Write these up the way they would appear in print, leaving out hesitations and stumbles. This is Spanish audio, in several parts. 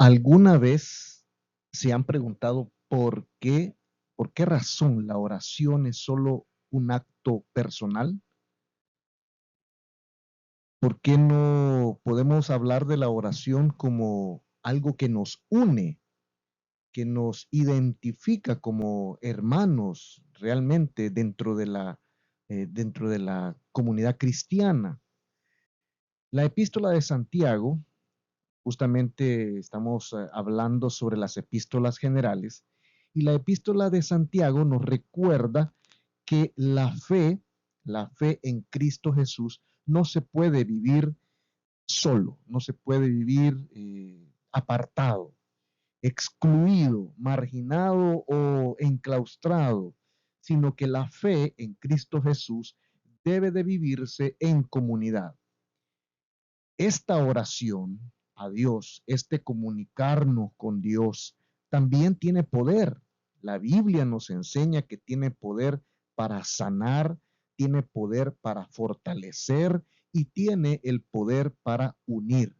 ¿Alguna vez se han preguntado por qué razón la oración es solo un acto personal? ¿Por qué no podemos hablar de la oración como algo que nos une, que nos identifica como hermanos realmente dentro de la comunidad cristiana? La epístola de Santiago, justamente estamos hablando sobre las epístolas generales, y la epístola de Santiago nos recuerda que la fe en Cristo Jesús, no se puede vivir solo, no se puede vivir apartado, excluido, marginado o enclaustrado, sino que la fe en Cristo Jesús debe de vivirse en comunidad. Esta oración a Dios, este comunicarnos con Dios, también tiene poder. La Biblia nos enseña que tiene poder para sanar, tiene poder para fortalecer y tiene el poder para unir.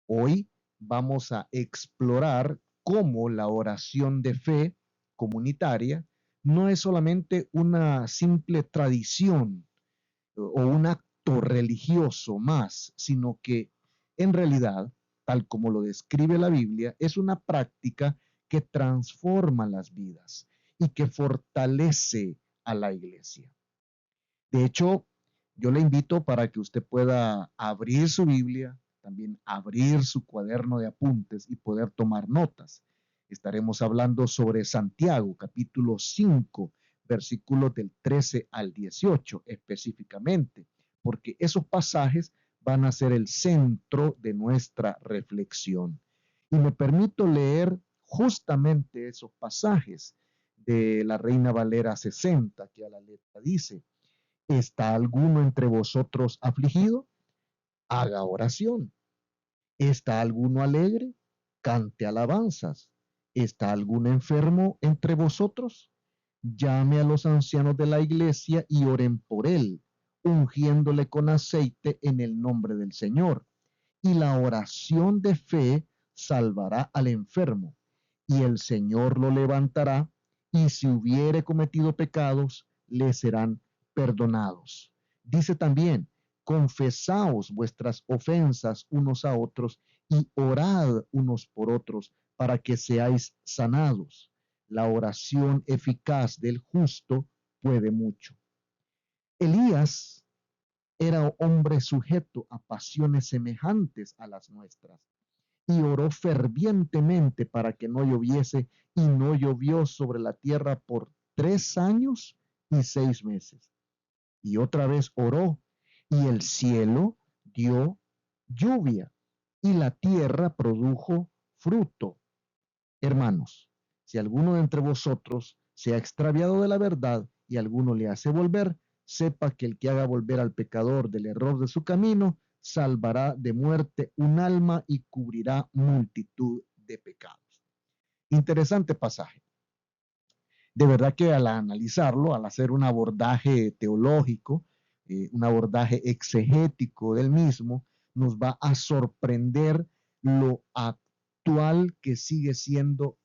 Hoy vamos a explorar cómo la oración de fe comunitaria no es solamente una simple tradición o un acto religioso más, sino que en realidad, tal como lo describe la Biblia, es una práctica que transforma las vidas y que fortalece a la iglesia. De hecho, yo le invito para que usted pueda abrir su Biblia, también abrir su cuaderno de apuntes y poder tomar notas. Estaremos hablando sobre Santiago, capítulo 5, versículos del 13 al 18 específicamente, porque esos pasajes van a ser el centro de nuestra reflexión. Y me permito leer justamente esos pasajes de la Reina Valera 60, que a la letra dice: ¿está alguno entre vosotros afligido? Haga oración. ¿Está alguno alegre? Cante alabanzas. ¿Está algún enfermo entre vosotros? Llame a los ancianos de la iglesia y oren por él, ungiéndole con aceite en el nombre del Señor. Y la oración de fe salvará al enfermo, y el Señor lo levantará, y si hubiere cometido pecados, le serán perdonados. Dice también: confesaos vuestras ofensas unos a otros y orad unos por otros para que seáis sanados. La oración eficaz del justo puede mucho. Elías era hombre sujeto a pasiones semejantes a las nuestras y oró fervientemente para que no lloviese, y no llovió sobre la tierra por 3 años y 6 meses. Y otra vez oró, y el cielo dio lluvia, y la tierra produjo fruto. Hermanos, si alguno de entre vosotros se ha extraviado de la verdad y alguno le hace volver, sepa que el que haga volver al pecador del error de su camino, salvará de muerte un alma y cubrirá multitud de pecados. Interesante pasaje. De verdad que al analizarlo, al hacer un abordaje teológico, un abordaje exegético del mismo, nos va a sorprender lo actual que sigue siendo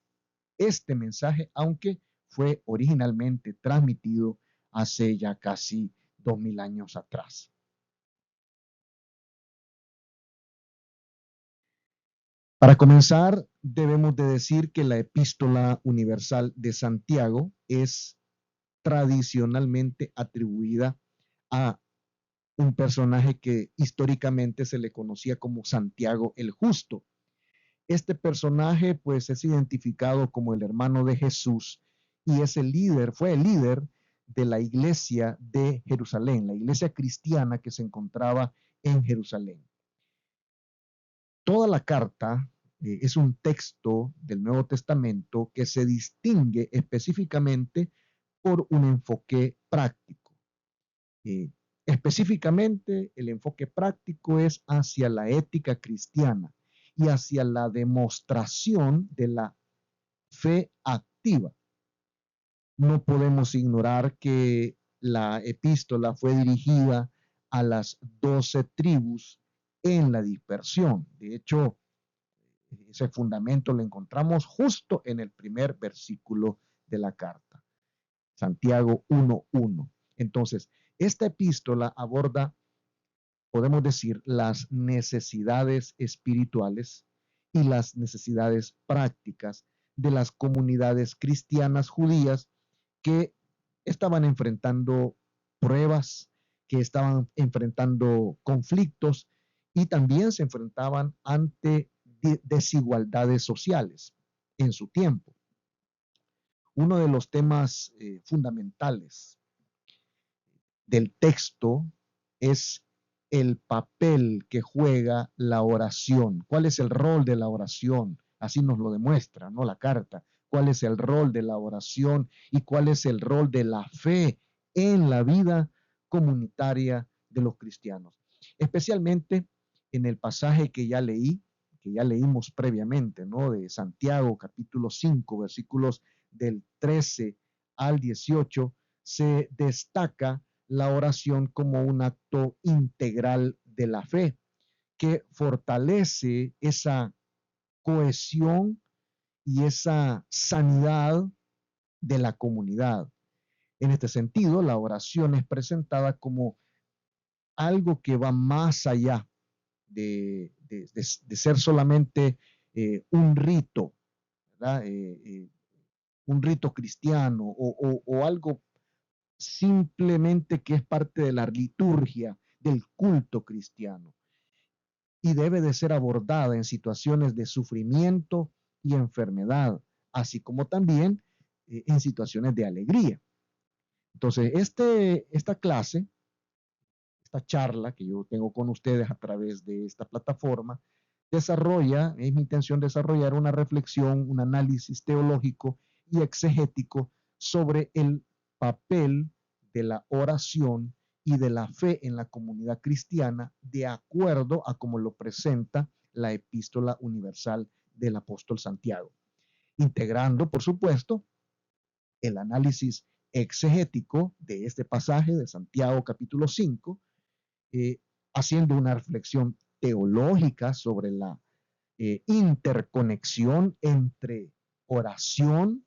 este mensaje, aunque fue originalmente transmitido hace ya casi 2000 años atrás. Para comenzar, debemos de decir que la Epístola Universal de Santiago es tradicionalmente atribuida a un personaje que históricamente se le conocía como Santiago el Justo. Este personaje pues es identificado como el hermano de Jesús y es el líder, fue el líder de la iglesia de Jerusalén, la iglesia cristiana que se encontraba en Jerusalén. Toda la carta es un texto del Nuevo Testamento que se distingue específicamente por un enfoque práctico. Específicamente, el enfoque práctico es hacia la ética cristiana y hacia la demostración de la fe activa. No podemos ignorar que la epístola fue dirigida a las 12 tribus en la dispersión. De hecho, Ese fundamento lo encontramos justo en el primer versículo de la carta, Santiago 1:1. Entonces, esta epístola aborda, podemos decir, las necesidades espirituales y las necesidades prácticas de las comunidades cristianas judías que estaban enfrentando pruebas, que estaban enfrentando conflictos y también se enfrentaban ante desigualdades sociales en su tiempo. Uno de los temas fundamentales del texto es el papel que juega la oración. ¿Cuál es el rol de la oración? Así nos lo demuestra, ¿no? La carta. ¿Cuál es el rol de la oración y cuál es el rol de la fe en la vida comunitaria de los cristianos? Especialmente en el pasaje que ya leímos previamente, ¿no? De Santiago, capítulo 5, versículos del 13 al 18, se destaca la oración como un acto integral de la fe que fortalece esa cohesión y esa sanidad de la comunidad. En este sentido, la oración es presentada como algo que va más allá de ser solamente un rito, ¿verdad? Un rito cristiano o algo simplemente que es parte de la liturgia del culto cristiano y debe de ser abordada en situaciones de sufrimiento y enfermedad, así como también en situaciones de alegría. Entonces, esta clase, esta charla que yo tengo con ustedes a través de esta plataforma, es mi intención desarrollar una reflexión, un análisis teológico y exegético sobre el papel de la oración y de la fe en la comunidad cristiana de acuerdo a como lo presenta la epístola universal del apóstol Santiago, integrando, por supuesto, el análisis exegético de este pasaje de Santiago capítulo 5, haciendo una reflexión teológica sobre la interconexión entre oración,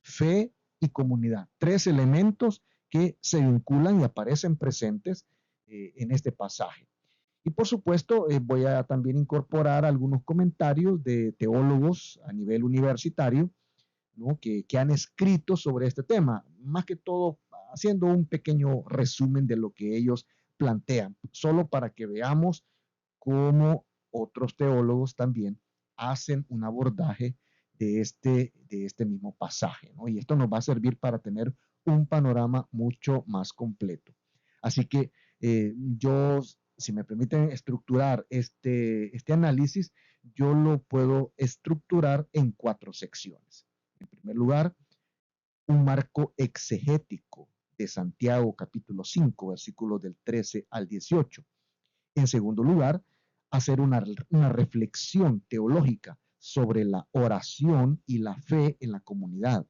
fe y comunidad. Tres elementos que se vinculan y aparecen presentes en este pasaje. Y por supuesto, voy a también incorporar algunos comentarios de teólogos a nivel universitario, ¿no? que han escrito sobre este tema, más que todo haciendo un pequeño resumen de lo que ellos plantean, solo para que veamos cómo otros teólogos también hacen un abordaje de este mismo pasaje, ¿no? Y esto nos va a servir para tener un panorama mucho más completo. Así que yo, si me permiten estructurar este análisis, yo lo puedo estructurar en 4 secciones. En primer lugar, un marco exegético de Santiago capítulo 5, versículos del 13 al 18. En segundo lugar, hacer una reflexión teológica sobre la oración y la fe en la comunidad.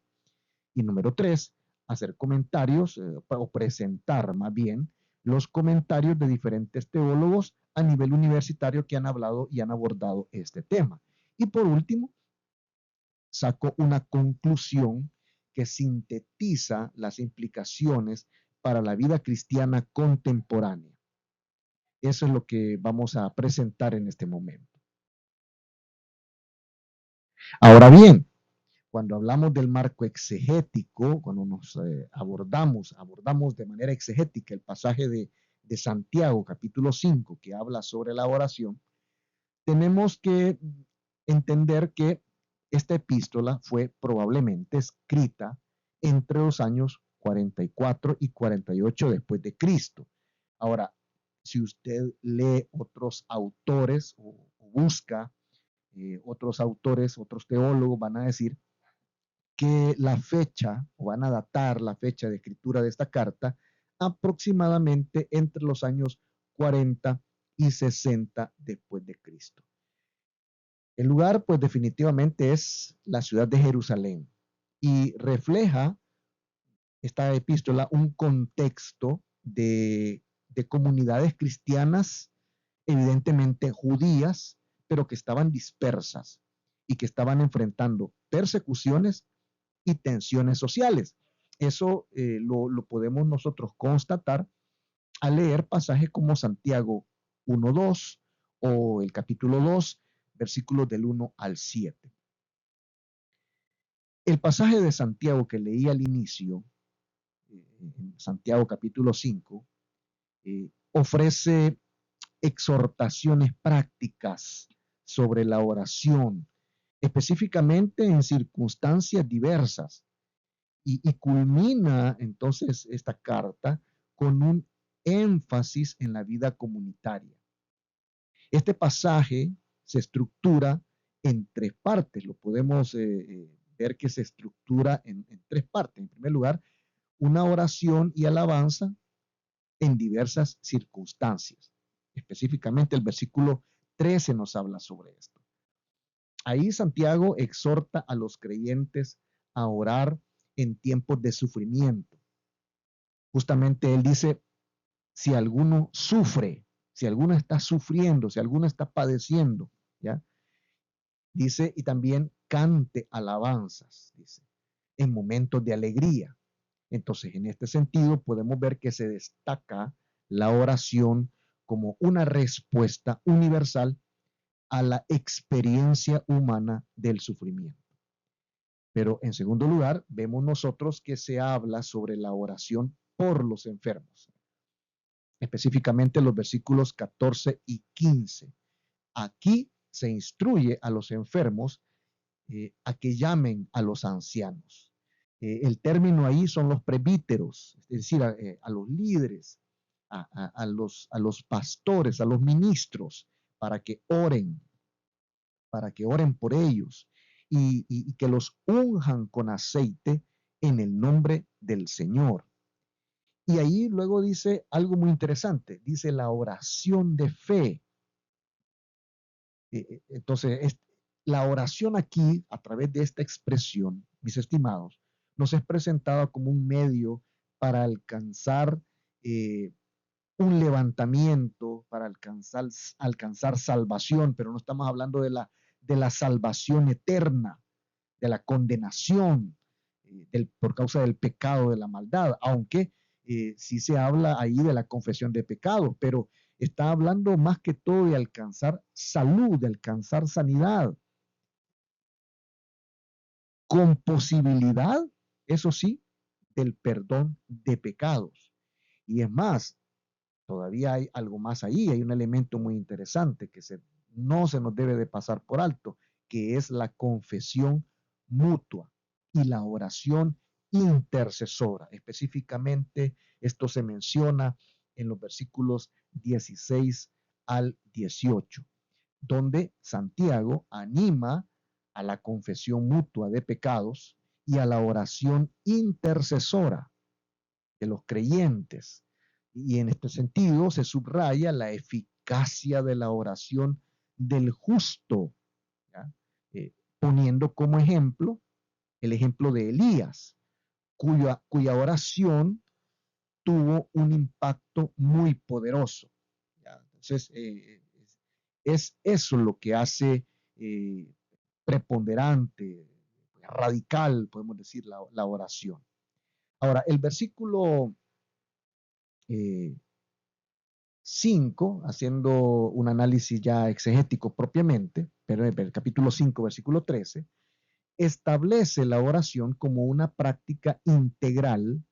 Y número 3, hacer comentarios o presentar más bien los comentarios de diferentes teólogos a nivel universitario que han hablado y han abordado este tema. Y por último, saco una conclusión que sintetiza las implicaciones para la vida cristiana contemporánea. Eso es lo que vamos a presentar en este momento. Ahora bien, cuando hablamos del marco exegético, cuando nos abordamos de manera exegética el pasaje de Santiago, capítulo 5, que habla sobre la oración, tenemos que entender que esta epístola fue probablemente escrita entre los años 44 y 48 después de Cristo. Ahora, si usted lee otros autores o busca otros autores, otros teólogos van a decir que la fecha, o van a datar la fecha de escritura de esta carta aproximadamente entre los años 40 y 60 después de Cristo. El lugar, pues definitivamente es la ciudad de Jerusalén y refleja esta epístola un contexto de comunidades cristianas, evidentemente judías, pero que estaban dispersas. y que estaban enfrentando persecuciones y tensiones sociales. Eso lo podemos nosotros constatar al leer pasajes como Santiago 1:2 o el capítulo 2, versículos del 1 al 7. El pasaje de Santiago que leí al inicio, en Santiago capítulo 5, ofrece exhortaciones prácticas sobre la oración, específicamente en circunstancias diversas, y culmina entonces esta carta con un énfasis en la vida comunitaria. Este pasaje se estructura en tres partes. Lo podemos ver que se estructura en tres partes. En primer lugar, una oración y alabanza en diversas circunstancias. Específicamente el versículo 13 nos habla sobre esto. Ahí Santiago exhorta a los creyentes a orar en tiempos de sufrimiento. Justamente él dice, si alguno sufre, si alguno está sufriendo, si alguno está padeciendo, ¿ya? Dice, y también cante alabanzas, dice, en momentos de alegría. Entonces, en este sentido, podemos ver que se destaca la oración como una respuesta universal a la experiencia humana del sufrimiento. Pero en segundo lugar, vemos nosotros que se habla sobre la oración por los enfermos, específicamente los versículos 14 y 15. Aquí se instruye a los enfermos a que llamen a los ancianos. El término ahí son los presbíteros, es decir, a los líderes, a los pastores, a los ministros, para que oren por ellos y que los unjan con aceite en el nombre del Señor. Y ahí luego dice algo muy interesante, dice la oración de fe. Entonces, la oración aquí, a través de esta expresión, mis estimados, nos es presentada como un medio para alcanzar un levantamiento, para alcanzar salvación, pero no estamos hablando de la salvación eterna, de la condenación por causa del pecado, de la maldad, aunque sí se habla ahí de la confesión de pecados, pero está hablando más que todo de alcanzar salud, de alcanzar sanidad, con posibilidad, eso sí, del perdón de pecados. Y es más, todavía hay algo más ahí, hay un elemento muy interesante que no se nos debe de pasar por alto, que es la confesión mutua y la oración intercesora. Específicamente, esto se menciona en los versículos 16 al 18, donde Santiago anima a la confesión mutua de pecados y a la oración intercesora de los creyentes. Y en este sentido se subraya la eficacia de la oración del justo, poniendo como ejemplo el ejemplo de Elías, cuya oración tuvo un impacto muy poderoso. ¿Ya? Entonces, es eso lo que hace preponderante, radical, podemos decir, la oración. Ahora, el versículo 5, haciendo un análisis ya exegético propiamente, pero en el capítulo 5, versículo 13, establece la oración como una práctica integral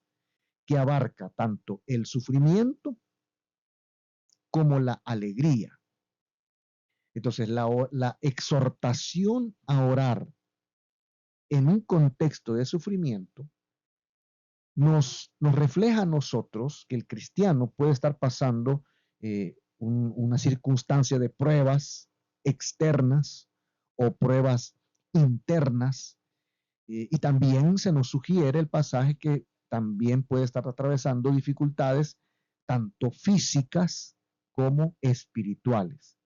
que abarca tanto el sufrimiento como la alegría. Entonces, la exhortación a orar en un contexto de sufrimiento nos refleja a nosotros que el cristiano puede estar pasando una circunstancia de pruebas externas o pruebas internas, y también se nos sugiere el pasaje que también puede estar atravesando dificultades tanto físicas como espirituales,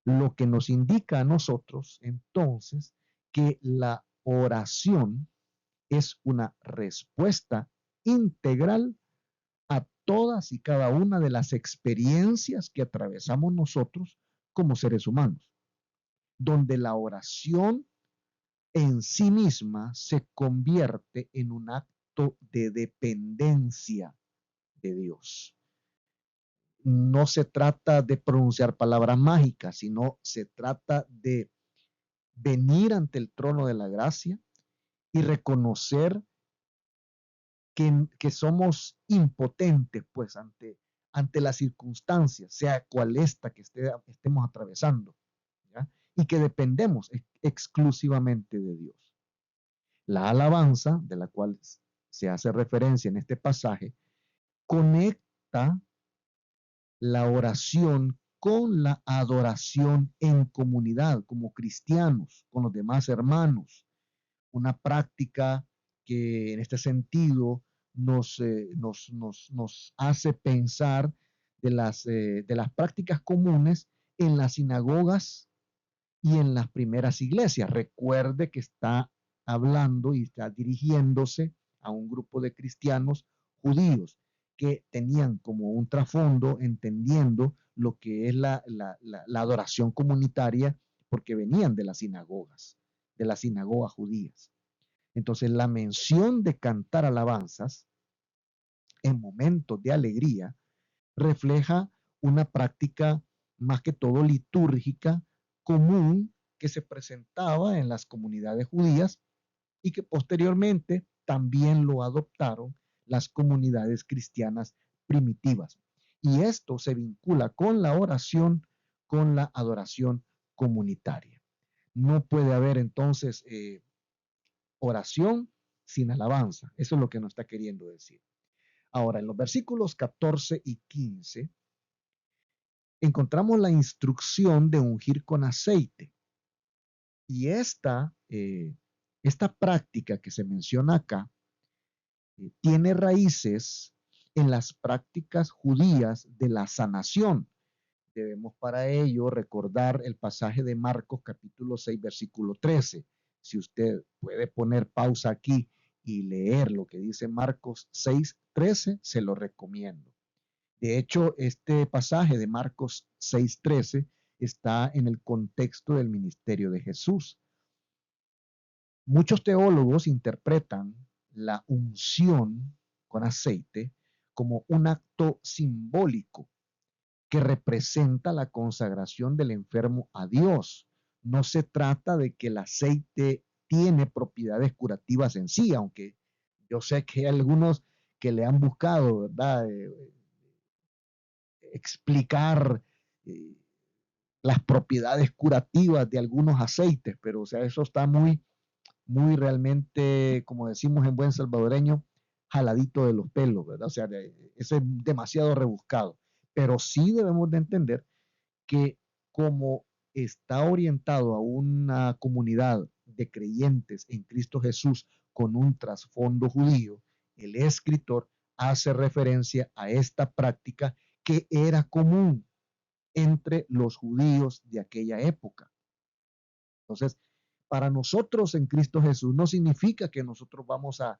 lo que nos indica a nosotros entonces que la oración es una respuesta integral a todas y cada una de las experiencias que atravesamos nosotros como seres humanos, donde la oración en sí misma se convierte en un acto de dependencia de Dios. No se trata de pronunciar palabras mágicas, sino se trata de venir ante el trono de la gracia y reconocer que somos impotentes pues ante las circunstancias, sea cual esta que estemos atravesando, ¿ya? Y que dependemos exclusivamente de Dios. La alabanza, de la cual se hace referencia en este pasaje, conecta la oración con la adoración en comunidad, como cristianos, con los demás hermanos. Una práctica que en este sentido nos hace pensar de las prácticas comunes en las sinagogas y en las primeras iglesias. Recuerde que está hablando y está dirigiéndose a un grupo de cristianos judíos que tenían como un trasfondo entendiendo lo que es la adoración comunitaria porque venían de las sinagogas judías. Entonces, la mención de cantar alabanzas en momentos de alegría refleja una práctica más que todo litúrgica común que se presentaba en las comunidades judías y que posteriormente también lo adoptaron las comunidades cristianas primitivas. Y esto se vincula con la oración, con la adoración comunitaria. No puede haber entonces oración sin alabanza. Eso es lo que nos está queriendo decir. Ahora, en los versículos 14 y 15, encontramos la instrucción de ungir con aceite. Y esta práctica que se menciona acá tiene raíces en las prácticas judías de la sanación. Debemos para ello recordar el pasaje de Marcos capítulo 6, versículo 13. Si usted puede poner pausa aquí y leer lo que dice Marcos 6, 13, se lo recomiendo. De hecho, este pasaje de Marcos 6, 13 está en el contexto del ministerio de Jesús. Muchos teólogos interpretan la unción con aceite como un acto simbólico que representa la consagración del enfermo a Dios. No se trata de que el aceite tiene propiedades curativas en sí, aunque yo sé que hay algunos que le han buscado, ¿verdad? Explicar eh, las propiedades curativas de algunos aceites, pero o sea, eso está muy realmente, como decimos en buen salvadoreño, jaladito de los pelos, ¿verdad? O sea, eso es demasiado rebuscado. Pero sí debemos de entender que como está orientado a una comunidad de creyentes en Cristo Jesús con un trasfondo judío, el escritor hace referencia a esta práctica que era común entre los judíos de aquella época. Entonces, para nosotros en Cristo Jesús no significa que nosotros vamos a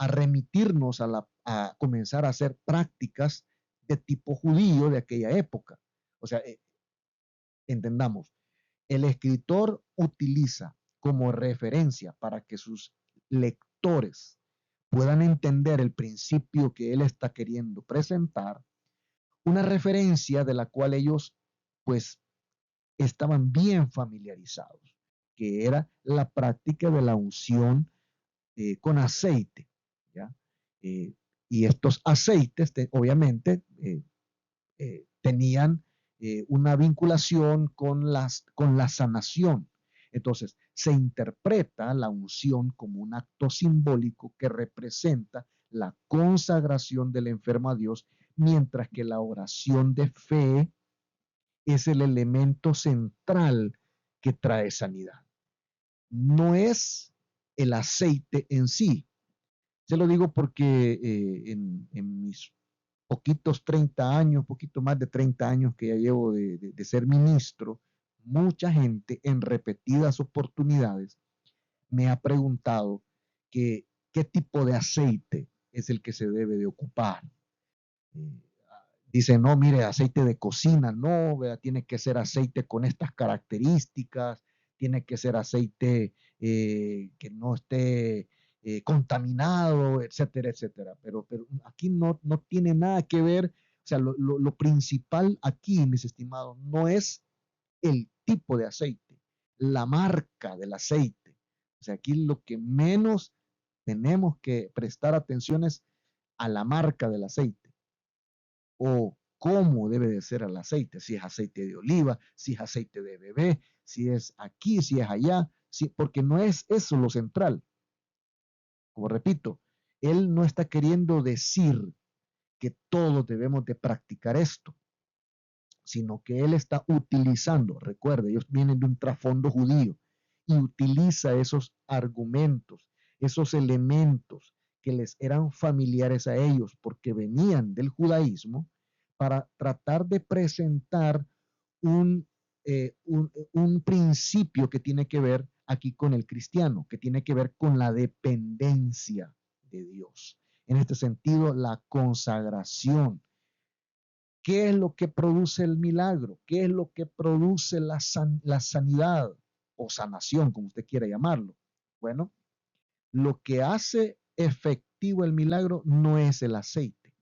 remitirnos a comenzar a hacer prácticas de tipo judío de aquella época. O sea, entendamos, el escritor utiliza como referencia para que sus lectores puedan entender el principio que él está queriendo presentar, una referencia de la cual ellos pues estaban bien familiarizados, que era la práctica de la unción con aceite, ¿ya? Eh, y estos aceites, obviamente, tenían una vinculación con la sanación. Entonces, se interpreta la unción como un acto simbólico que representa la consagración del enfermo a Dios, mientras que la oración de fe es el elemento central que trae sanidad. No es el aceite en sí. Se lo digo porque en mis poquitos 30 años, poquito más de 30 años que ya llevo de ser ministro, mucha gente en repetidas oportunidades me ha preguntado qué tipo de aceite es el que se debe de ocupar. Eh, Dice, no, mire, aceite de cocina, no, ¿verdad? Tiene que ser aceite con estas características, tiene que ser aceite que no esté contaminado, etcétera, etcétera. Pero aquí no tiene nada que ver, o sea, lo principal aquí, mis estimados, no es el tipo de aceite, la marca del aceite. O sea, aquí lo que menos tenemos que prestar atención es a la marca del aceite o cómo debe de ser el aceite, si es aceite de oliva, si es aceite de bebé, si es aquí, si es allá, porque no es eso lo central. Como repito, él no está queriendo decir que todos debemos de practicar esto, sino que él está utilizando, recuerde, ellos vienen de un trasfondo judío y utiliza esos argumentos, esos elementos que les eran familiares a ellos porque venían del judaísmo para tratar de presentar un principio que tiene que ver aquí con el cristiano, que tiene que ver con la dependencia de Dios. En este sentido, la consagración. ¿Qué es lo que produce el milagro? ¿Qué es lo que produce la sanidad o sanación, como usted quiera llamarlo? Bueno, lo que hace efectivo el milagro no es el aceite,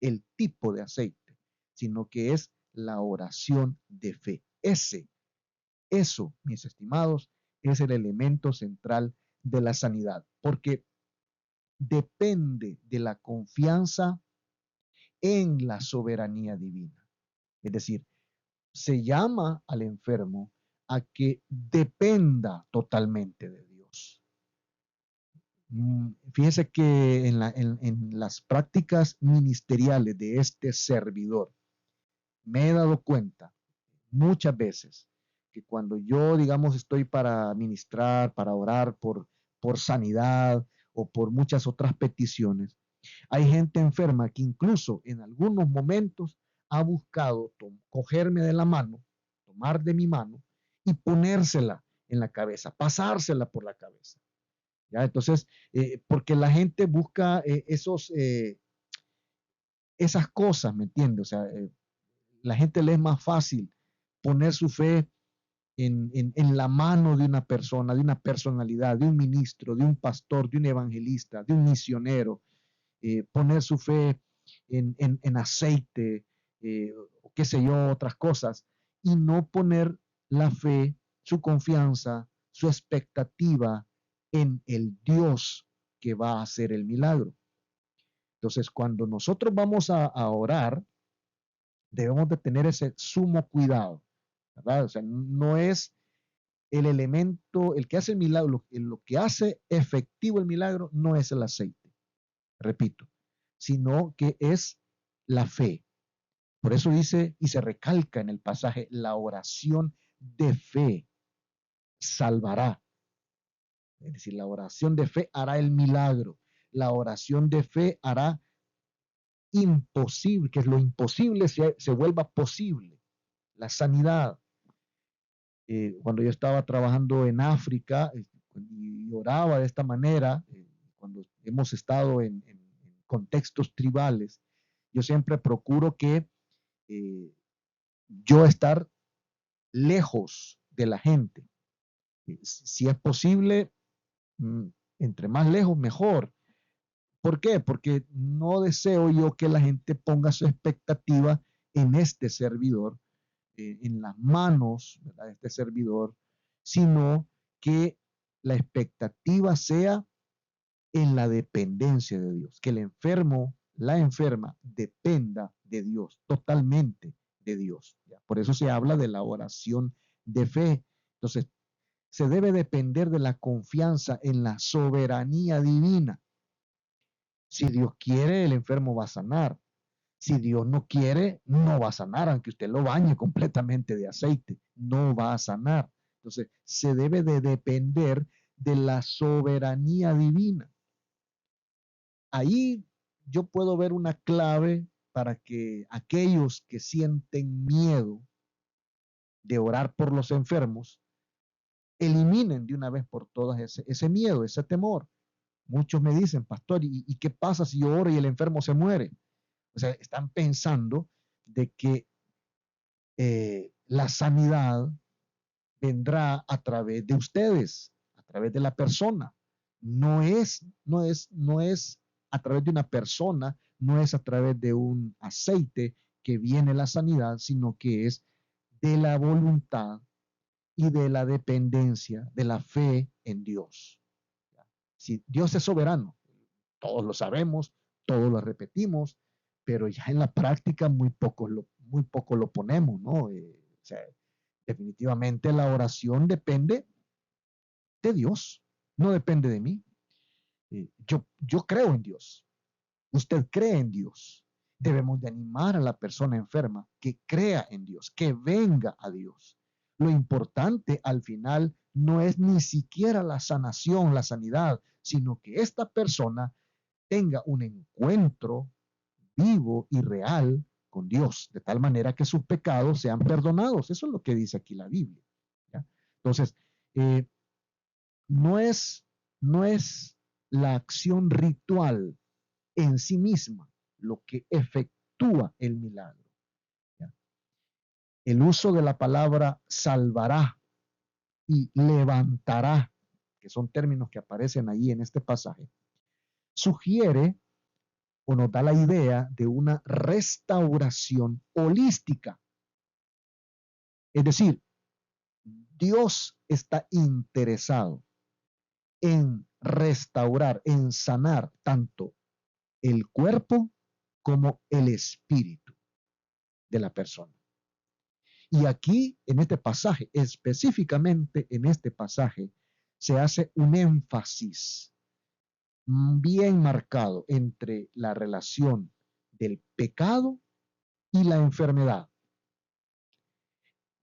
el tipo de aceite, sino que es la oración de fe. Eso, mis estimados, es el elemento central de la sanidad, porque depende de la confianza en la soberanía divina. Es decir, se llama al enfermo a que dependa totalmente de Dios. Fíjese que en las prácticas ministeriales de este servidor, me he dado cuenta muchas veces que cuando yo, digamos, estoy para ministrar, para orar por sanidad o por muchas otras peticiones, hay gente enferma que incluso en algunos momentos ha buscado cogerme de la mano, tomar de mi mano y ponérsela en la cabeza, pasársela por la cabeza. ¿Ya? Entonces, porque la gente busca esas cosas, ¿me entiendes? O sea, la gente le es más fácil poner su fe en la mano de una persona, de una personalidad, de un ministro, de un pastor, de un evangelista, de un misionero, poner su fe en aceite, o qué sé yo, otras cosas, y no poner la fe, su confianza, su expectativa en el Dios que va a hacer el milagro. Entonces, cuando nosotros vamos a orar, debemos de tener ese sumo cuidado, ¿verdad? O sea, no es el elemento, el que hace el milagro, lo que hace efectivo el milagro no es el aceite, repito, sino que es la fe. Por eso dice y se recalca en el pasaje, la oración de fe salvará. Es decir, la oración de fe hará el milagro. La oración de fe hará imposible, que lo imposible se vuelva posible. La sanidad. Cuando yo estaba trabajando en África y oraba de esta manera, cuando hemos estado en contextos tribales, yo siempre procuro que yo estar lejos de la gente. Si es posible, entre más lejos, mejor. ¿Por qué? Porque no deseo yo que la gente ponga su expectativa en este servidor, en las manos, ¿verdad?, de este servidor, sino que la expectativa sea en la dependencia de Dios, que el enfermo, la enferma, dependa de Dios, totalmente de Dios. ¿Ya? Por eso se habla de la oración de fe. Entonces, se debe depender de la confianza en la soberanía divina. Si Dios quiere, el enfermo va a sanar. Si Dios no quiere, no va a sanar, aunque usted lo bañe completamente de aceite, no va a sanar. Entonces, se debe de depender de la soberanía divina. Ahí yo puedo ver una clave para que aquellos que sienten miedo de orar por los enfermos eliminen de una vez por todas ese miedo, ese temor. Muchos me dicen, pastor, ¿y qué pasa si yo oro y el enfermo se muere? O sea, están pensando de que la sanidad vendrá a través de ustedes, a través de la persona. No es a través de una persona, no es a través de un aceite que viene la sanidad, sino que es de la voluntad y de la dependencia, de la fe en Dios. Si Dios es soberano, todos lo sabemos, todos lo repetimos, pero ya en la práctica muy poco lo ponemos, ¿no? O sea, definitivamente la oración depende de Dios, no depende de mí. Yo creo en Dios, usted cree en Dios. Debemos de animar a la persona enferma que crea en Dios, que venga a Dios. Lo importante al final no es ni siquiera la sanación, la sanidad, sino que esta persona tenga un encuentro vivo y real con Dios, de tal manera que sus pecados sean perdonados. Eso es lo que dice aquí la Biblia. ¿Ya? Entonces, eh, no es, no es la acción ritual en sí misma lo que efectúa el milagro. ¿Ya? El uso de la palabra salvará y levantará, que son términos que aparecen ahí en este pasaje, sugiere o nos da la idea de una restauración holística. Es decir, Dios está interesado en restaurar, en sanar tanto el cuerpo como el espíritu de la persona. Y aquí, en este pasaje, específicamente en este pasaje, se hace un énfasis bien marcado entre la relación del pecado y la enfermedad.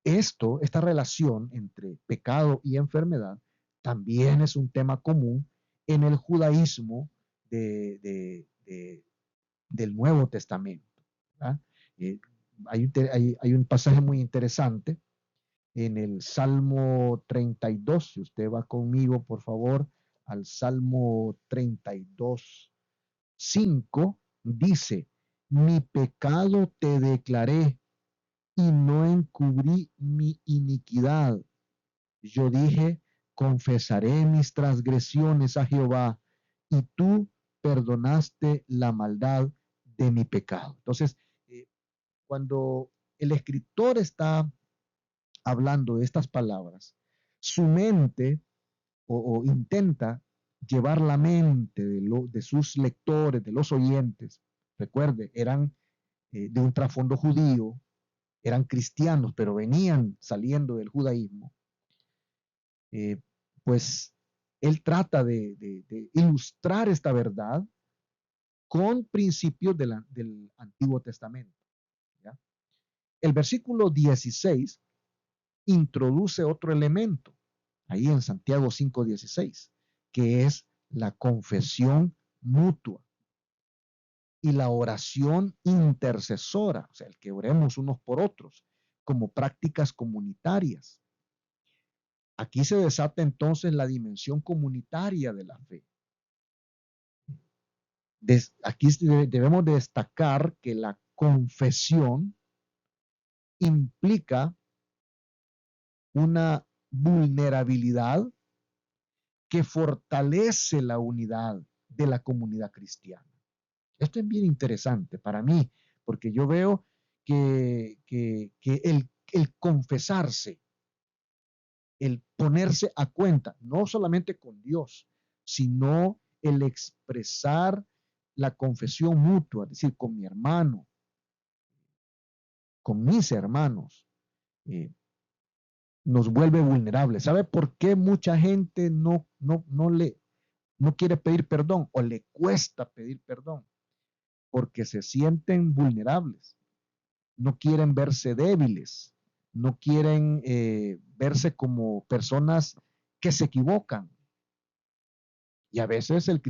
Esta relación entre pecado y enfermedad también es un tema común en el judaísmo del Nuevo Testamento. Eh, hay un pasaje muy interesante en el Salmo 32. Si usted va conmigo, por favor, al Salmo 32, 5, dice, mi pecado te declaré y no encubrí mi iniquidad. Yo dije, confesaré mis transgresiones a Jehová y tú perdonaste la maldad de mi pecado. Entonces, cuando el escritor está hablando de estas palabras, su mente o intenta llevar la mente de sus lectores, de los oyentes, recuerde, eran de un trasfondo judío, eran cristianos, pero venían saliendo del judaísmo, eh, pues él trata de ilustrar esta verdad con principios del Antiguo Testamento. ¿Ya? El versículo 16 introduce otro elemento, ahí en Santiago 5:16, que es la confesión mutua y la oración intercesora, o sea, el que oremos unos por otros, como prácticas comunitarias. Aquí se desata entonces la dimensión comunitaria de la fe. Aquí debemos destacar que la confesión implica una vulnerabilidad que fortalece la unidad de la comunidad cristiana. Esto es bien interesante para mí, porque yo veo que el confesarse, el ponerse a cuenta, no solamente con Dios, sino el expresar la confesión mutua, es decir, con mi hermano, con mis hermanos, eh, nos vuelve vulnerables. ¿Sabe por qué mucha gente no quiere pedir perdón o le cuesta pedir perdón? Porque se sienten vulnerables, no quieren verse débiles, no quieren verse como personas que se equivocan. Y a veces los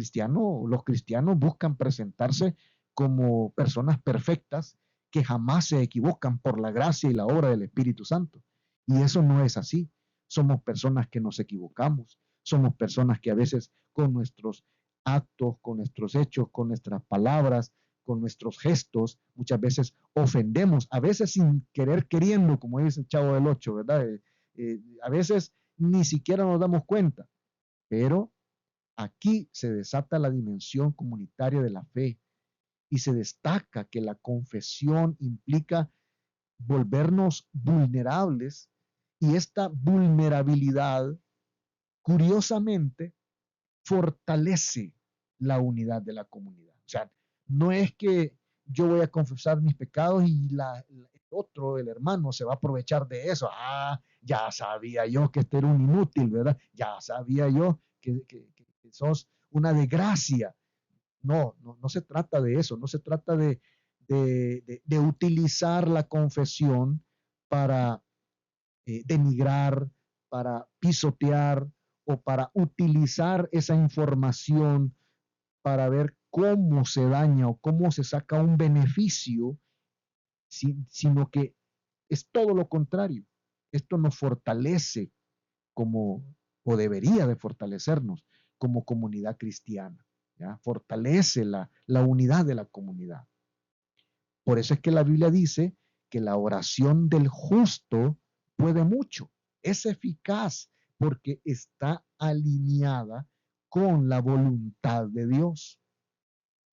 cristianos buscan presentarse como personas perfectas que jamás se equivocan por la gracia y la obra del Espíritu Santo. Y eso no es así. Somos personas que nos equivocamos. Somos personas que a veces con nuestros actos, con nuestros hechos, con nuestras palabras, con nuestros gestos, muchas veces ofendemos, a veces sin querer queriendo, como dice el Chavo del Ocho, ¿verdad? A veces ni siquiera nos damos cuenta, pero aquí se desata la dimensión comunitaria de la fe y se destaca que la confesión implica volvernos vulnerables y esta vulnerabilidad, curiosamente, fortalece la unidad de la comunidad. O sea, no es que yo voy a confesar mis pecados y el otro, el hermano, se va a aprovechar de eso. Ah, ya sabía yo que este era un inútil, ¿verdad? Ya sabía yo que sos una desgracia. No se trata de eso, no se trata de utilizar la confesión para denigrar, para pisotear o para utilizar esa información para ver cómo se daña o cómo se saca un beneficio, sino que es todo lo contrario. Esto nos fortalece como, o debería de fortalecernos como comunidad cristiana. ¿Ya? Fortalece la unidad de la comunidad. Por eso es que la Biblia dice que la oración del justo puede mucho, es eficaz porque está alineada con la voluntad de Dios.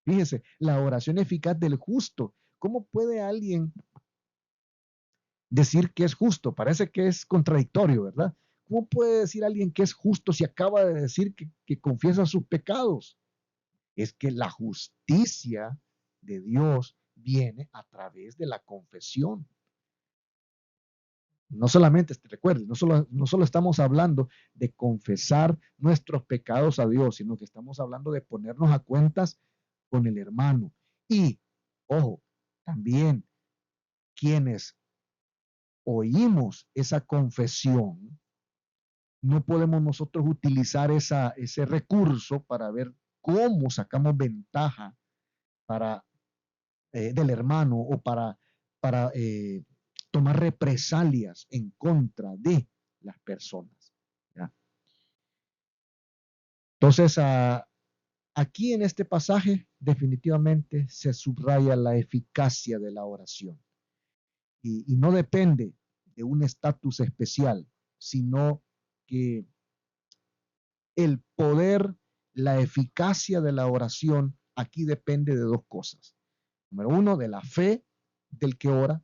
Fíjese, la oración eficaz del justo. ¿Cómo puede alguien decir que es justo? Parece que es contradictorio, ¿verdad? ¿Cómo puede decir alguien que es justo si acaba de decir que confiesa sus pecados? Es que la justicia de Dios viene a través de la confesión. No solamente, recuerden, no solo estamos hablando de confesar nuestros pecados a Dios, sino que estamos hablando de ponernos a cuentas con el hermano. Y, ojo, también quienes oímos esa confesión, no podemos nosotros utilizar ese recurso para ver cómo sacamos ventaja para, del hermano o para tomar represalias en contra de las personas. ¿Ya? Entonces, aquí en este pasaje definitivamente se subraya la eficacia de la oración y no depende de un estatus especial, sino que el poder, la eficacia de la oración aquí depende de dos cosas. Número uno, de la fe del que ora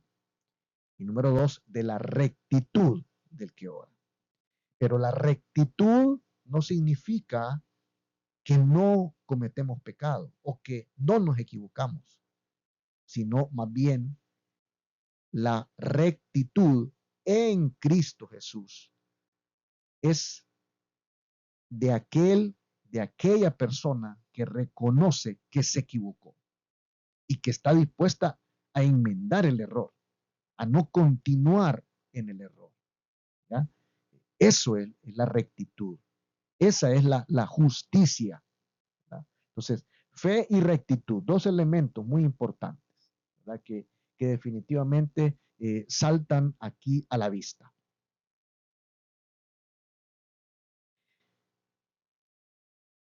y número dos, de la rectitud del que ora. Pero la rectitud no significa que no cometemos pecado o que no nos equivocamos, sino más bien la rectitud en Cristo Jesús es de aquella persona que reconoce que se equivocó y que está dispuesta a enmendar el error, a no continuar en el error. ¿Ya? Eso es la rectitud. Esa es la justicia. ¿Verdad? Entonces, fe y rectitud, dos elementos muy importantes, ¿verdad? Que definitivamente saltan aquí a la vista.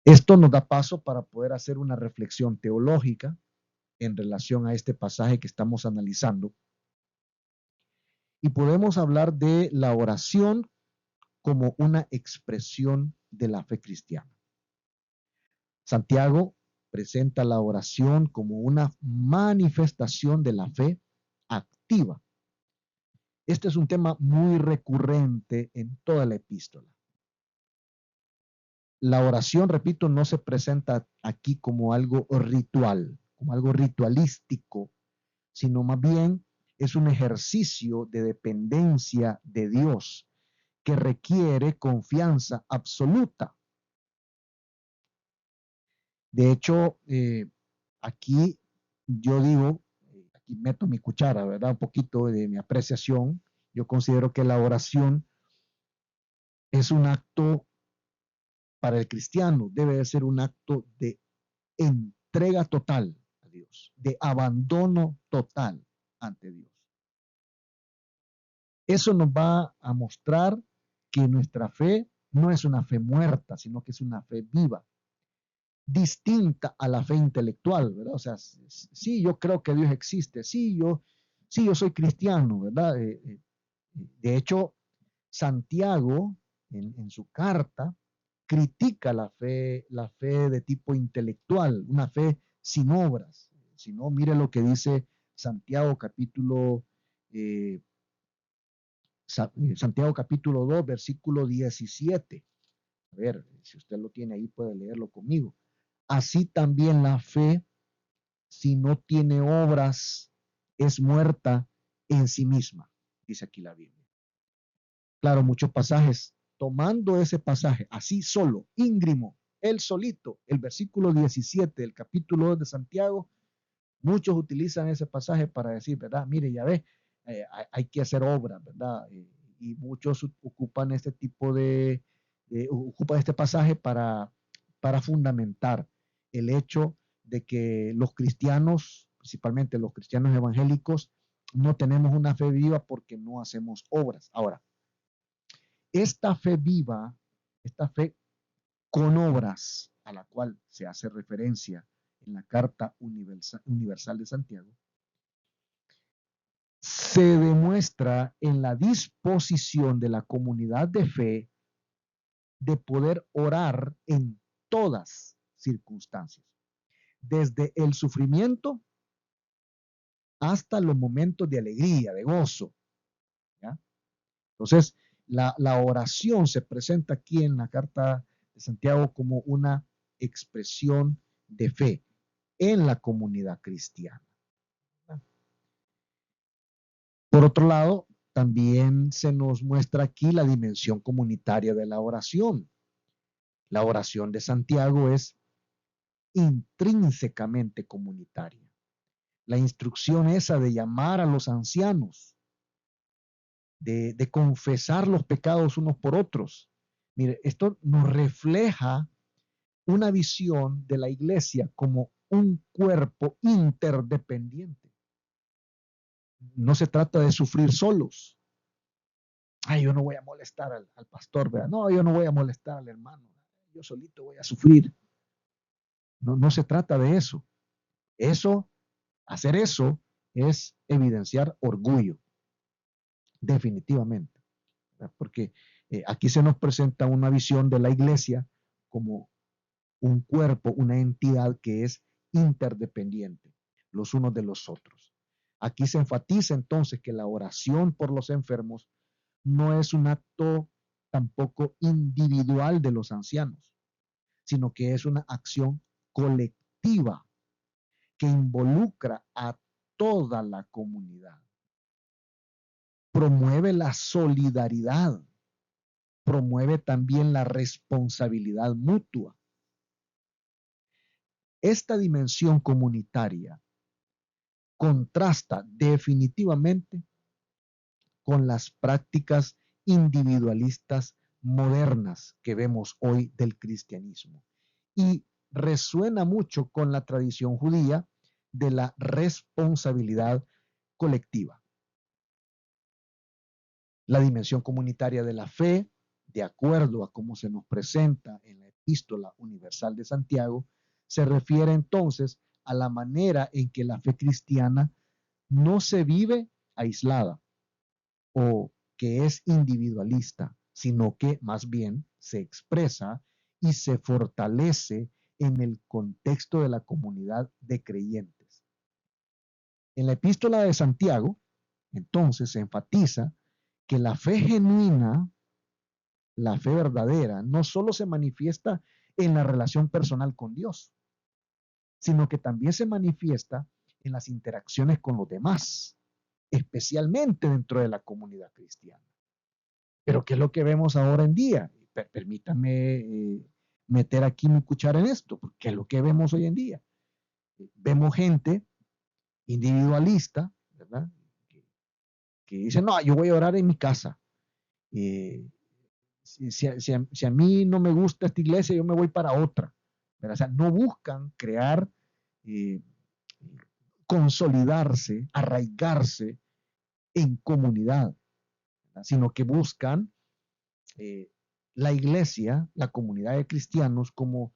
Esto nos da paso para poder hacer una reflexión teológica en relación a este pasaje que estamos analizando. Y podemos hablar de la oración como una expresión de la fe cristiana. Santiago presenta la oración como una manifestación de la fe activa. Este es un tema muy recurrente en toda la epístola. La oración, repito, no se presenta aquí como algo ritual, como algo ritualístico, sino más bien es un ejercicio de dependencia de Dios que requiere confianza absoluta. De hecho, aquí yo digo, aquí meto mi cuchara, ¿verdad? Un poquito de mi apreciación. Yo considero que la oración es un acto para el cristiano, debe de ser un acto de entrega total a Dios, de abandono total ante Dios. Eso nos va a mostrar que nuestra fe no es una fe muerta, sino que es una fe viva, distinta a la fe intelectual, ¿verdad? O sea, sí, yo creo que Dios existe, sí, yo soy cristiano, ¿verdad? De hecho, Santiago, en su carta, critica la fe de tipo intelectual, una fe sin obras. Si no, mire lo que dice Santiago eh, Santiago capítulo 2, versículo 17. A ver, si usted lo tiene ahí, puede leerlo conmigo. Así también la fe, si no tiene obras, es muerta en sí misma, dice aquí la Biblia. Claro, muchos pasajes, tomando ese pasaje así solo, íngrimo, él solito, el versículo 17 del capítulo 2 de Santiago, muchos utilizan ese pasaje para decir, ¿verdad? Mire, ya ve, hay que hacer obras, ¿verdad? Y muchos ocupan este tipo ocupan este pasaje para fundamentar el hecho de que los cristianos, principalmente los cristianos evangélicos, no tenemos una fe viva porque no hacemos obras. Ahora, esta fe viva, esta fe con obras a la cual se hace referencia en la Carta Universal de Santiago, se demuestra en la disposición de la comunidad de fe de poder orar en todas circunstancias, desde el sufrimiento hasta los momentos de alegría, de gozo. ¿Ya? Entonces, la oración se presenta aquí en la Carta de Santiago como una expresión de fe en la comunidad cristiana. Por otro lado, también se nos muestra aquí la dimensión comunitaria de la oración. La oración de Santiago es intrínsecamente comunitaria. La instrucción esa de llamar a los ancianos, de confesar los pecados unos por otros. Mire, esto nos refleja una visión de la iglesia como un cuerpo interdependiente. No se trata de sufrir solos. Ay, yo no voy a molestar al pastor, ¿verdad? No, yo no voy a molestar al hermano. Yo solito voy a sufrir. No, no se trata de eso. Hacer eso es evidenciar orgullo, definitivamente. ¿Verdad? Porque aquí se nos presenta una visión de la iglesia como un cuerpo, una entidad que es interdependiente los unos de los otros. Aquí se enfatiza entonces que la oración por los enfermos no es un acto tampoco individual de los ancianos, sino que es una acción colectiva que involucra a toda la comunidad. Promueve la solidaridad, promueve también la responsabilidad mutua. Esta dimensión comunitaria contrasta definitivamente con las prácticas individualistas modernas que vemos hoy del cristianismo y resuena mucho con la tradición judía de la responsabilidad colectiva. La dimensión comunitaria de la fe, de acuerdo a cómo se nos presenta en la Epístola Universal de Santiago, se refiere entonces a la manera en que la fe cristiana no se vive aislada o que es individualista, sino que más bien se expresa y se fortalece en el contexto de la comunidad de creyentes. En la epístola de Santiago, entonces, se enfatiza que la fe genuina, la fe verdadera, no solo se manifiesta en la relación personal con Dios, sino que también se manifiesta en las interacciones con los demás, especialmente dentro de la comunidad cristiana. Pero ¿qué es lo que vemos ahora en día? Permítanme meter aquí mi cuchara en esto, porque ¿qué es lo que vemos hoy en día? Vemos gente individualista, ¿verdad? Que dice, no, yo voy a orar en mi casa. Si a mí no me gusta esta iglesia, yo me voy para otra. ¿Verdad? O sea, no buscan crear, eh, consolidarse, arraigarse en comunidad, ¿verdad? Sino que buscan eh, la iglesia, la comunidad de cristianos, como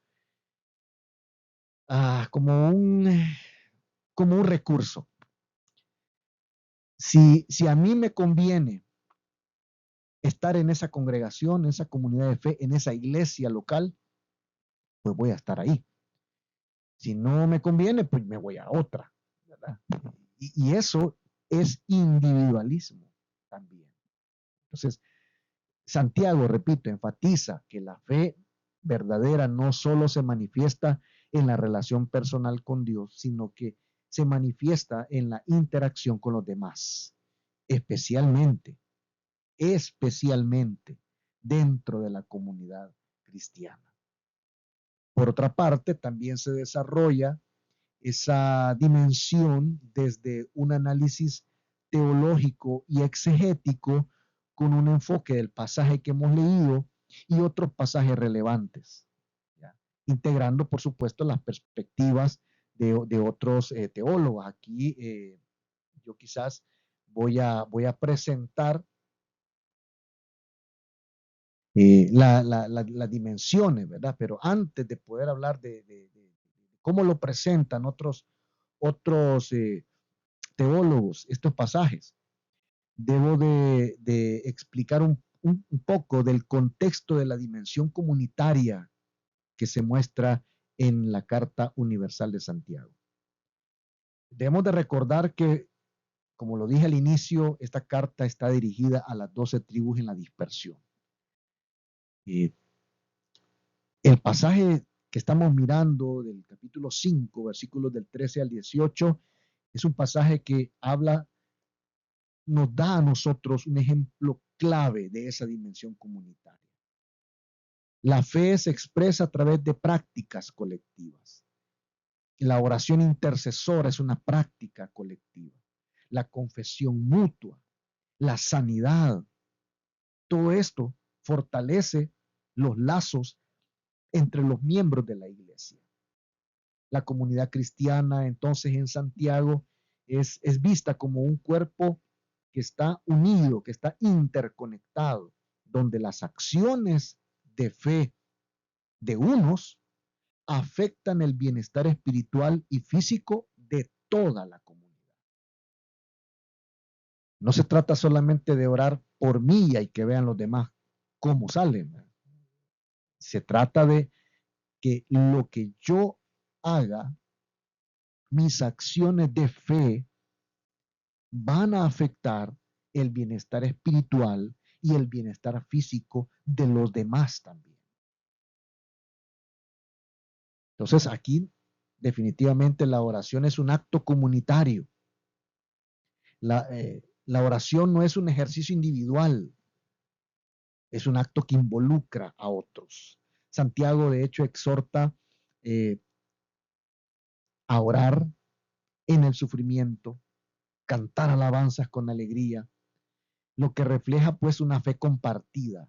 como un recurso. Si a mí me conviene estar en esa congregación, en esa comunidad de fe, en esa iglesia local, pues voy a estar ahí. Si no me conviene, pues me voy a otra, ¿verdad? Y eso es individualismo también. Entonces, Santiago, repito, enfatiza que la fe verdadera no solo se manifiesta en la relación personal con Dios, sino que se manifiesta en la interacción con los demás, especialmente, especialmente dentro de la comunidad cristiana. Por otra parte, también se desarrolla esa dimensión desde un análisis teológico y exegético con un enfoque del pasaje que hemos leído y otros pasajes relevantes, ¿ya? Integrando, por supuesto, las perspectivas de otros teólogos. Aquí yo quizás voy a presentar las dimensiones, ¿verdad? Pero antes de poder hablar de cómo lo presentan otros teólogos estos pasajes, debo de explicar un poco del contexto de la dimensión comunitaria que se muestra en la Carta Universal de Santiago. Debemos de recordar que, como lo dije al inicio, esta carta está dirigida a las 12 tribus en la dispersión. El pasaje que estamos mirando del capítulo 5, versículos del 13 al 18, es un pasaje que nos da a nosotros un ejemplo clave de esa dimensión comunitaria. La fe se expresa a través de prácticas colectivas. La oración intercesora es una práctica colectiva. La confesión mutua, la sanidad, todo esto fortalece los lazos entre los miembros de la iglesia. La comunidad cristiana, entonces, en Santiago es vista como un cuerpo que está unido, que está interconectado, donde las acciones de fe de unos afectan el bienestar espiritual y físico de toda la comunidad. No se trata solamente de orar por mí y que vean los demás cómo salen. Se trata de que lo que yo haga, mis acciones de fe, van a afectar el bienestar espiritual y el bienestar físico de los demás también. Entonces aquí definitivamente la oración es un acto comunitario. La oración no es un ejercicio individual, es un acto que involucra a otros. Santiago de hecho exhorta eh, a orar en el sufrimiento, cantar alabanzas con alegría, lo que refleja pues una fe compartida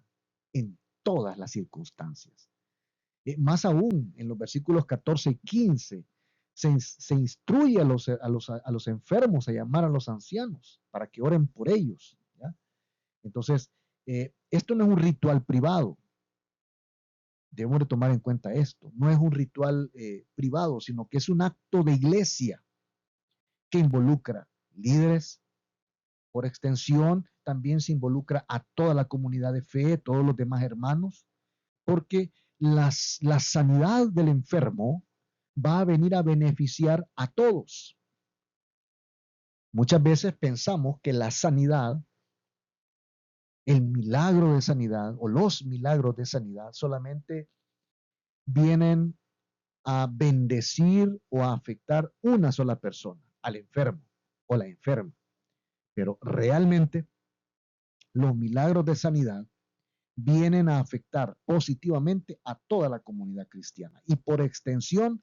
en todas las circunstancias. Más aún, en los versículos 14 y 15, se instruye a los enfermos a llamar a los ancianos para que oren por ellos, ¿ya? Entonces, esto no es un ritual privado. Debemos de tomar en cuenta esto. No es un ritual privado, sino que es un acto de iglesia que involucra líderes. Por extensión, también se involucra a toda la comunidad de fe, todos los demás hermanos, porque la sanidad del enfermo va a venir a beneficiar a todos. Muchas veces pensamos que la sanidad, el milagro de sanidad o los milagros de sanidad solamente vienen a bendecir o a afectar una sola persona, al enfermo o la enferma. Pero realmente los milagros de sanidad vienen a afectar positivamente a toda la comunidad cristiana y por extensión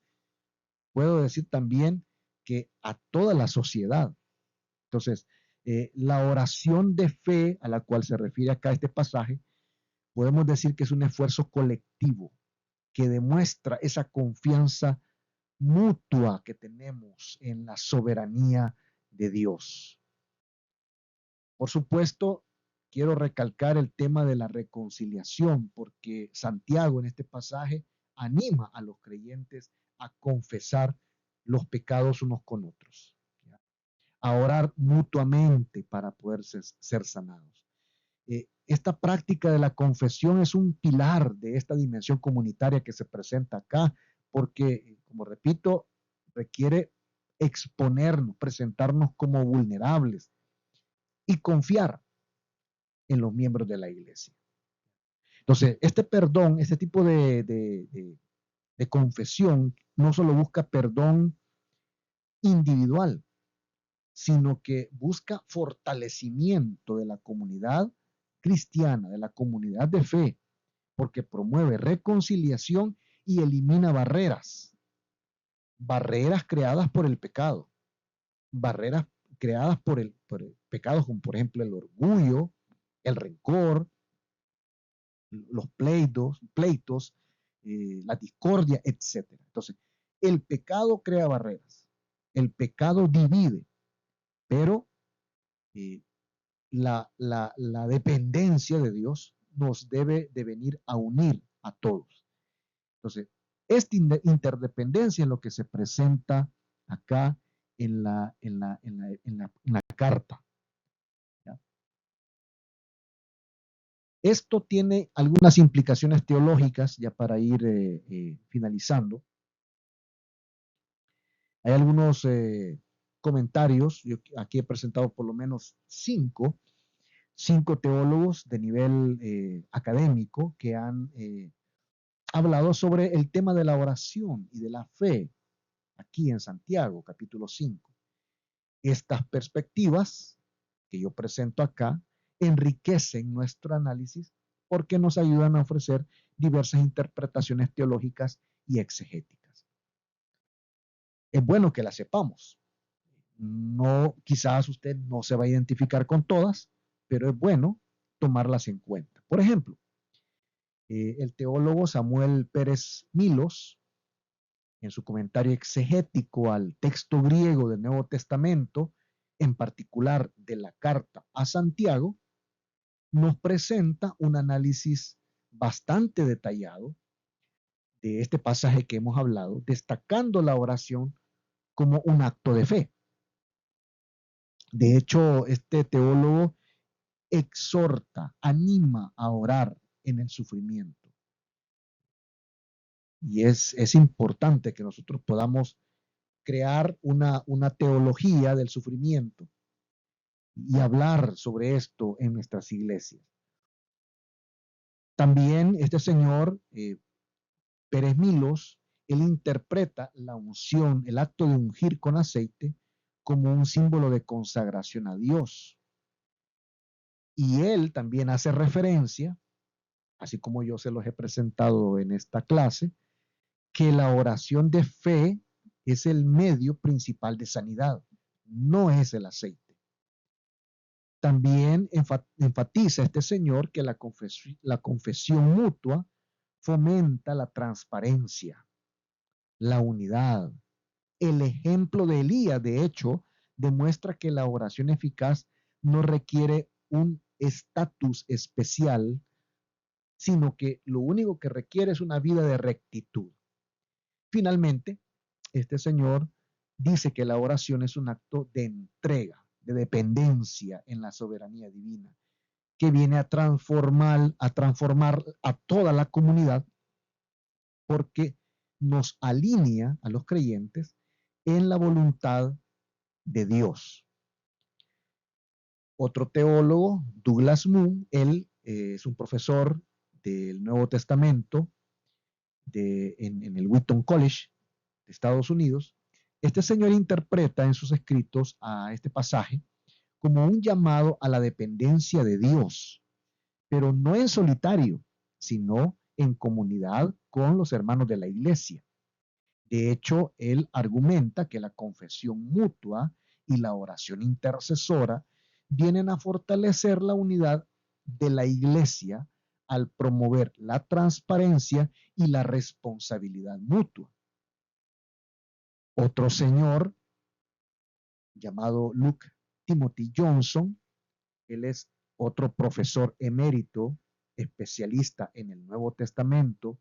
puedo decir también que a toda la sociedad. Entonces, la oración de fe a la cual se refiere acá este pasaje, podemos decir que es un esfuerzo colectivo que demuestra esa confianza mutua que tenemos en la soberanía de Dios. Por supuesto, quiero recalcar el tema de la reconciliación, porque Santiago en este pasaje anima a los creyentes a confesar los pecados unos con otros, ¿ya? A orar mutuamente para poder ser sanados. esta práctica de la confesión es un pilar de esta dimensión comunitaria que se presenta acá, porque, como repito, requiere exponernos, presentarnos como vulnerables y confiar en los miembros de la iglesia. Entonces, este perdón, este tipo de confesión, no solo busca perdón individual, sino que busca fortalecimiento de la comunidad cristiana, de la comunidad de fe, porque promueve reconciliación y elimina barreras creadas por el pecado, barreras creadas por el pecado, como por ejemplo el orgullo, el rencor, los pleitos, la discordia, etcétera. Entonces, el pecado crea barreras, el pecado divide, pero eh, la dependencia de Dios nos debe de venir a unir a todos. Entonces, esta interdependencia es lo que se presenta acá en la carta. ¿Ya? Esto tiene algunas implicaciones teológicas, ya para ir finalizando. Hay algunos comentarios, yo aquí he presentado por lo menos cinco teólogos de nivel académico que han hablado sobre el tema de la oración y de la fe aquí en Santiago, capítulo 5. Estas perspectivas que yo presento acá enriquecen nuestro análisis porque nos ayudan a ofrecer diversas interpretaciones teológicas y exegéticas. Es bueno que las sepamos. No, quizás usted no se va a identificar con todas, pero es bueno tomarlas en cuenta. Por ejemplo, el teólogo Samuel Pérez Milos, en su comentario exegético al texto griego del Nuevo Testamento, en particular de la carta a Santiago, nos presenta un análisis bastante detallado de este pasaje que hemos hablado, destacando la oración como un acto de fe. De hecho, este teólogo exhorta, anima a orar en el sufrimiento. Y es importante que nosotros podamos crear una teología del sufrimiento y hablar sobre esto en nuestras iglesias. También este señor, Pérez Milos, él interpreta la unción, el acto de ungir con aceite, como un símbolo de consagración a Dios. Y él también hace referencia, así como yo se los he presentado en esta clase, que la oración de fe es el medio principal de sanidad, no es el aceite. También enfatiza este señor que la confesión mutua fomenta la transparencia, la unidad. El ejemplo de Elías, de hecho, demuestra que la oración eficaz no requiere un estatus especial, sino que lo único que requiere es una vida de rectitud. Finalmente, este señor dice que la oración es un acto de entrega, de dependencia en la soberanía divina, que viene a transformar a toda la comunidad porque nos alinea a los creyentes en la voluntad de Dios. Otro teólogo, Douglas Moo, él es un profesor del Nuevo Testamento en el Wheaton College de Estados Unidos. Este señor interpreta en sus escritos a este pasaje como un llamado a la dependencia de Dios, pero no en solitario, sino en comunidad con los hermanos de la iglesia. De hecho, él argumenta que la confesión mutua y la oración intercesora vienen a fortalecer la unidad de la iglesia al promover la transparencia y la responsabilidad mutua. Otro señor llamado Luke Timothy Johnson, él es otro profesor emérito, especialista en el Nuevo Testamento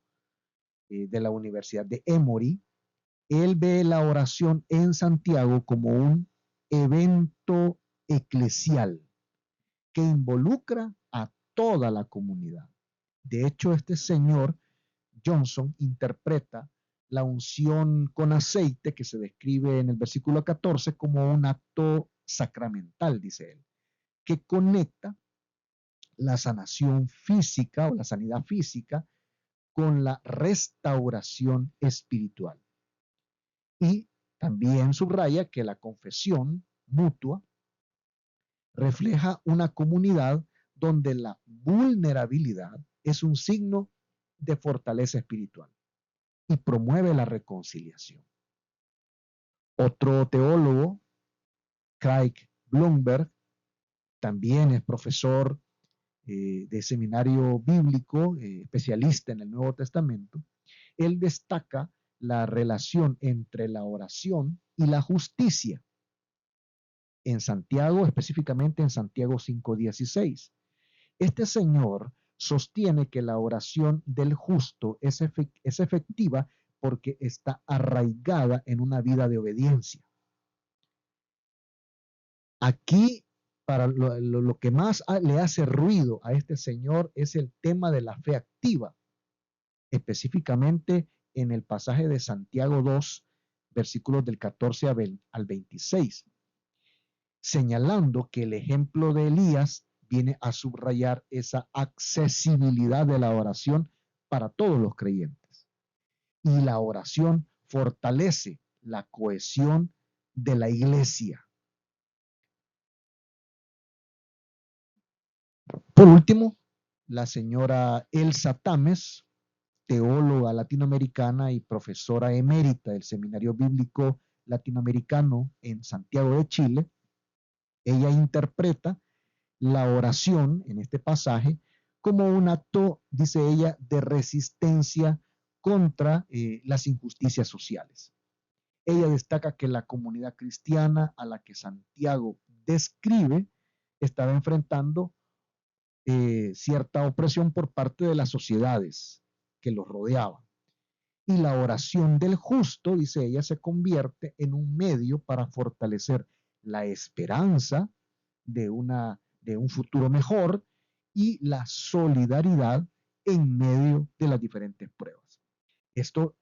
de la Universidad de Emory. Él ve la oración en Santiago como un evento eclesial que involucra a toda la comunidad. De hecho, este señor Johnson interpreta la unción con aceite que se describe en el versículo 14 como un acto sacramental, dice él, que conecta la sanación física o la sanidad física con la restauración espiritual. Y también subraya que la confesión mutua refleja una comunidad donde la vulnerabilidad es un signo de fortaleza espiritual y promueve la reconciliación. Otro teólogo, Craig Blomberg, también es profesor de seminario bíblico, especialista en el Nuevo Testamento. Él destaca la relación entre la oración y la justicia. En Santiago, específicamente en Santiago 5:16. Este señor sostiene que la oración del justo es efectiva porque está arraigada en una vida de obediencia. Aquí, para lo que más le hace ruido a este señor es el tema de la fe activa, específicamente en el pasaje de Santiago 2, versículos del 14 al 26, señalando que el ejemplo de Elías viene a subrayar esa accesibilidad de la oración para todos los creyentes. Y la oración fortalece la cohesión de la iglesia. Por último, la señora Elsa Tames, teóloga latinoamericana y profesora emérita del Seminario Bíblico Latinoamericano en Santiago de Chile, ella interpreta la oración en este pasaje como un acto, dice ella, de resistencia contra las injusticias sociales. Ella destaca que la comunidad cristiana a la que Santiago describe estaba enfrentando cierta opresión por parte de las sociedades que los rodeaban. Y la oración del justo, dice ella, se convierte en un medio para fortalecer la esperanza de un futuro mejor y la solidaridad en medio de las diferentes pruebas. Esto,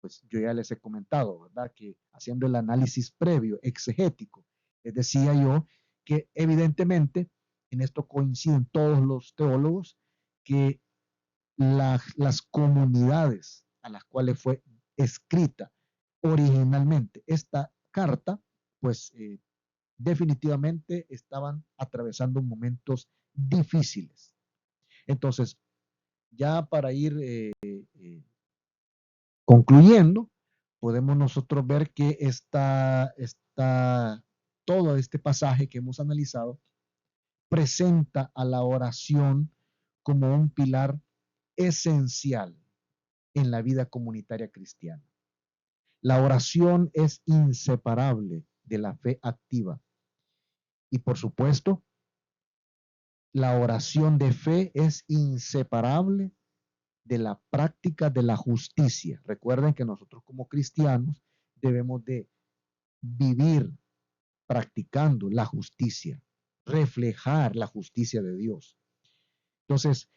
pues yo ya les he comentado, ¿verdad? Que haciendo el análisis previo, exegético, les decía yo que evidentemente en esto coinciden todos los teólogos, que las comunidades a las cuales fue escrita originalmente esta carta, pues definitivamente estaban atravesando momentos difíciles. Entonces, ya para ir concluyendo, podemos nosotros ver que todo este pasaje que hemos analizado presenta a la oración como un pilar esencial en la vida comunitaria cristiana. La oración es inseparable de la fe activa. Y por supuesto, la oración de fe es inseparable de la práctica de la justicia. Recuerden que nosotros como cristianos debemos de vivir practicando la justicia, reflejar la justicia de Dios. Entonces,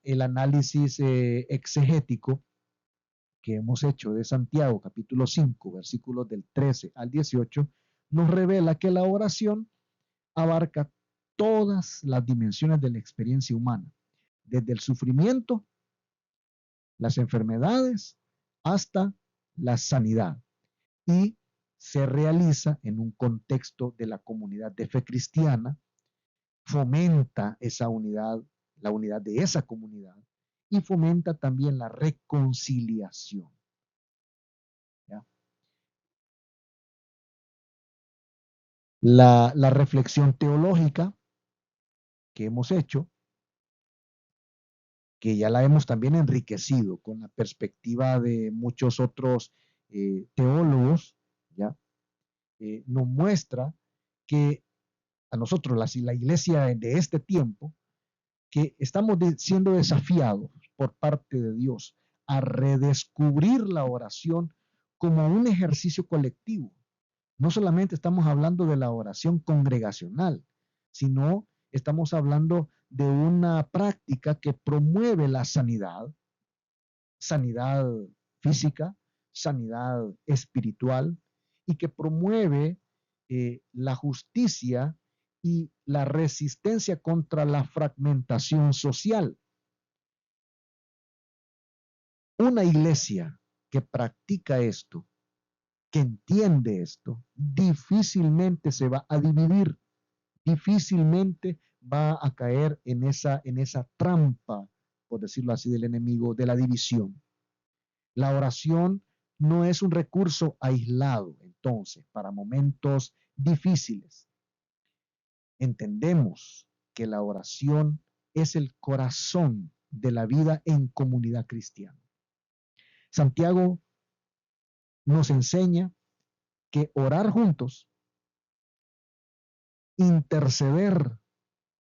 el análisis exegético que hemos hecho de Santiago, capítulo 5, versículos del 13 al 18, nos revela que la oración abarca todas las dimensiones de la experiencia humana, desde el sufrimiento, las enfermedades, hasta la sanidad, y se realiza en un contexto de la comunidad de fe cristiana, fomenta esa unidad, la unidad de esa comunidad, y fomenta también la reconciliación. ¿Ya? La reflexión teológica que hemos hecho, que ya la hemos también enriquecido con la perspectiva de muchos otros teólogos, ¿ya? Nos muestra que a nosotros, la iglesia de este tiempo, que estamos siendo desafiados por parte de Dios a redescubrir la oración como un ejercicio colectivo. No solamente estamos hablando de la oración congregacional, sino Estamos hablando de una práctica que promueve la sanidad, sanidad física, sanidad espiritual, y que promueve la justicia y la resistencia contra la fragmentación social. Una iglesia que practica esto, que entiende esto, difícilmente se va a dividir, difícilmente va a caer en esa trampa, por decirlo así, del enemigo, de la división. La oración no es un recurso aislado, entonces, para momentos difíciles. Entendemos que la oración es el corazón de la vida en comunidad cristiana. Santiago nos enseña que orar juntos, interceder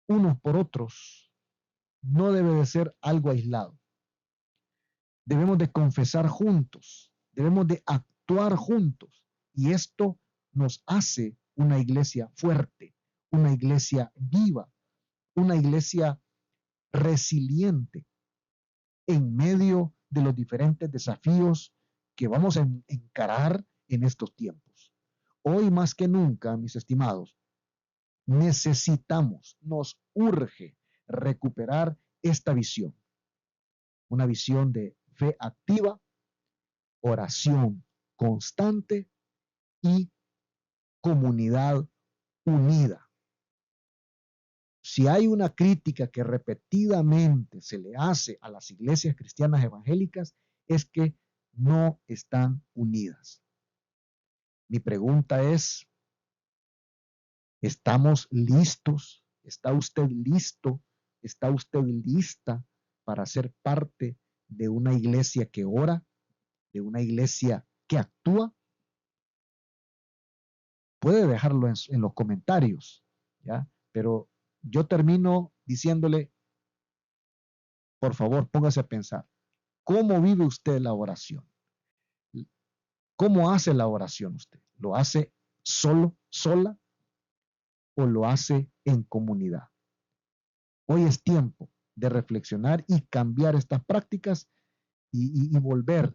unos por otros, no debe de ser algo aislado. Debemos de confesar juntos, debemos de actuar juntos, y esto nos hace una iglesia fuerte, una iglesia viva, una iglesia resiliente en medio de los diferentes desafíos que vamos a encarar en estos tiempos. Hoy más que nunca, mis estimados, necesitamos, nos urge recuperar esta visión, una visión de fe activa, oración constante y comunidad unida. Si hay una crítica que repetidamente se le hace a las iglesias cristianas evangélicas, es que no están unidas. Mi pregunta es, ¿estamos listos? ¿Está usted listo? ¿Está usted lista para ser parte de una iglesia que ora, de una iglesia que actúa? Puede dejarlo en los comentarios, ¿ya? Pero yo termino diciéndole, por favor, póngase a pensar, ¿cómo vive usted la oración? ¿Cómo hace la oración usted? ¿Lo hace solo, sola, o lo hace en comunidad? Hoy es tiempo de reflexionar y cambiar estas prácticas y volver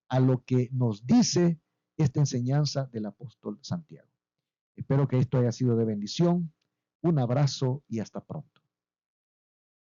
a lo que nos dice esta enseñanza del apóstol Santiago. Espero que esto haya sido de bendición. Un abrazo y hasta pronto.